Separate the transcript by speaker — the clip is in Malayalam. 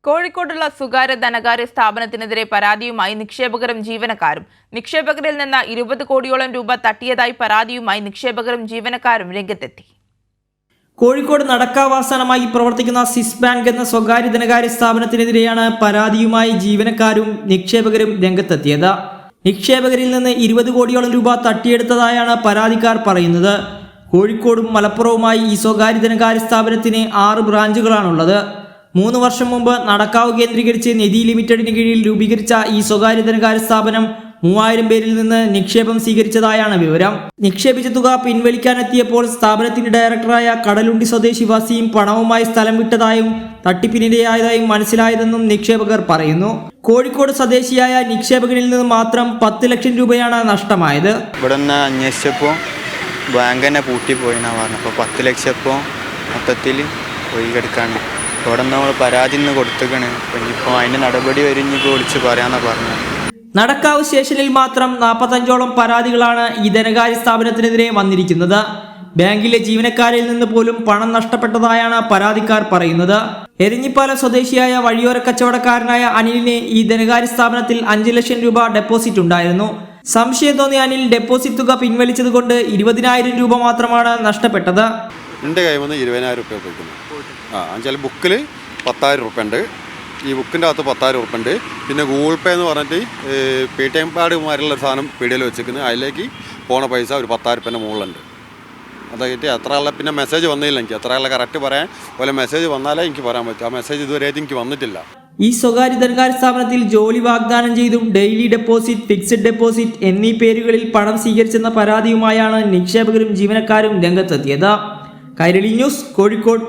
Speaker 1: കോഴിക്കോടുള്ള സ്വകാര്യ ധനകാര്യ സ്ഥാപനത്തിനെതിരെ പരാതിയുമായി നിക്ഷേപകരും ജീവനക്കാരും. നിക്ഷേപകരിൽ നിന്ന് 20 കോടിയോളം രൂപ തട്ടിയതായി പരാതിയുമായി നിക്ഷേപകരും ജീവനക്കാരും രംഗത്തെത്തി.
Speaker 2: കോഴിക്കോട് നടക്കാവാസനമായി പ്രവർത്തിക്കുന്ന സ്വിസ് ബാങ്ക് എന്ന സ്വകാര്യ ധനകാര്യ സ്ഥാപനത്തിനെതിരെയാണ് പരാതിയുമായി ജീവനക്കാരും നിക്ഷേപകരും രംഗത്തെത്തിയത്. നിക്ഷേപകരിൽ നിന്ന് 20 കോടിയോളം രൂപ തട്ടിയെടുത്തതായാണ് പരാതിക്കാർ പറയുന്നത്. കോഴിക്കോടും മലപ്പുറവുമായി ഈ സ്വകാര്യ ധനകാര്യ സ്ഥാപനത്തിന് 6 ബ്രാഞ്ചുകളാണുള്ളത്. 3 വർഷം മുമ്പ് നടക്കാവ് കേന്ദ്രീകരിച്ച് നിധി ലിമിറ്റഡിന് കീഴിൽ രൂപീകരിച്ച ഈ സ്വകാര്യ ധനകാര്യ സ്ഥാപനം 3000 പേരിൽ നിന്ന് നിക്ഷേപം സ്വീകരിച്ചതായാണ് വിവരം. നിക്ഷേപിച്ച തുക പിൻവലിക്കാനെത്തിയപ്പോൾ സ്ഥാപനത്തിന്റെ ഡയറക്ടറായ കടലുണ്ടി സ്വദേശി വസീം പണവുമായി സ്ഥലം വിട്ടതായും തട്ടിപ്പിനിരയായതായും മനസ്സിലായതെന്നും നിക്ഷേപകർ പറയുന്നു. കോഴിക്കോട് സ്വദേശിയായ നിക്ഷേപകനിൽ നിന്ന് മാത്രം 10 ലക്ഷം രൂപയാണ് നഷ്ടമായത്.
Speaker 3: ഇവിടെ നിന്ന് അന്വേഷിച്ചപ്പോൾ ബാങ്ക് തന്നെ പൂട്ടിപ്പോയിന്നാണ് പറഞ്ഞത്. അപ്പോൾ 10 ലക്ഷം ഇപ്പോൾ മൊത്തത്തിൽ ഒഴുകിയെടുക്കാണ്. ഇവിടെ നമ്മൾ പരാതി കൊടുത്തേക്കാണ്. ഇപ്പോൾ അതിൻ്റെ നടപടി വരിഞ്ഞിപ്പോൾ വിളിച്ച് പറയാമെന്നാണ് പറഞ്ഞത്.
Speaker 2: നടക്കാവ് സ്റ്റേഷനിൽ മാത്രം 45ഓളം പരാതികളാണ് ഈ ധനകാര്യ സ്ഥാപനത്തിനെതിരെ വന്നിരിക്കുന്നത്. ബാങ്കിലെ ജീവനക്കാരിൽ നിന്ന് പോലും പണം നഷ്ടപ്പെട്ടതായാണ് പരാതിക്കാർ പറയുന്നത്. എരിഞ്ഞിപ്പാലം സ്വദേശിയായ വഴിയോര കച്ചവടക്കാരനായ അനിലിന് ഈ ധനകാര്യ സ്ഥാപനത്തിൽ 5 ലക്ഷം രൂപ ഡെപ്പോസിറ്റ് ഉണ്ടായിരുന്നു. സംശയം തോന്നിയ അനിൽ ഡെപ്പോസിറ്റ് തുക പിൻവലിച്ചത് കൊണ്ട് 20,000 രൂപ മാത്രമാണ് നഷ്ടപ്പെട്ടത്.
Speaker 4: എൻ്റെ കയ്യിൽ വന്ന് 20,000 രൂപ പോയിക്കുന്നു. എന്നുവെച്ചാൽ ബുക്കിൽ 10,000 രൂപ ഉണ്ട്. ഈ ബുക്കിൻ്റെ അകത്ത് 10,000 രൂപ ഉണ്ട്. പിന്നെ ഗൂഗിൾ പേ എന്ന് പറഞ്ഞിട്ട് പേടിഎം കാർഡുമാരുള്ള സാധനം പീടികയിൽ വെച്ചിരിക്കുന്നത്. അതിലേക്ക് പോണ പൈസ ഒരു 10,000 രൂപേൻ്റെ മുകളിലുണ്ട്. അതായിട്ട് എത്ര ആളെ പിന്നെ മെസ്സേജ് വന്നില്ല. എനിക്ക് എത്ര ആളെ കറക്റ്റ് പറയാൻ പോലെ മെസ്സേജ് വന്നാലേ എനിക്ക് പറയാൻ പറ്റും. ആ മെസ്സേജ് ഇതുവരെ എനിക്ക് വന്നിട്ടില്ല.
Speaker 2: ഈ സ്വകാര്യ ധനകാര്യ സ്ഥാപനത്തിൽ ജോലി വാഗ്ദാനം ചെയ്തും ഡെയിലി ഡെപ്പോസിറ്റ്, ഫിക്സഡ് ഡെപ്പോസിറ്റ് എന്നീ പേരുകളിൽ പണം സ്വീകരിച്ചെന്ന പരാതിയുമായാണ് നിക്ഷേപകരും ജീവനക്കാരും രംഗത്തെത്തിയത്. കൈരളി ന്യൂസ്, കോഴിക്കോട്.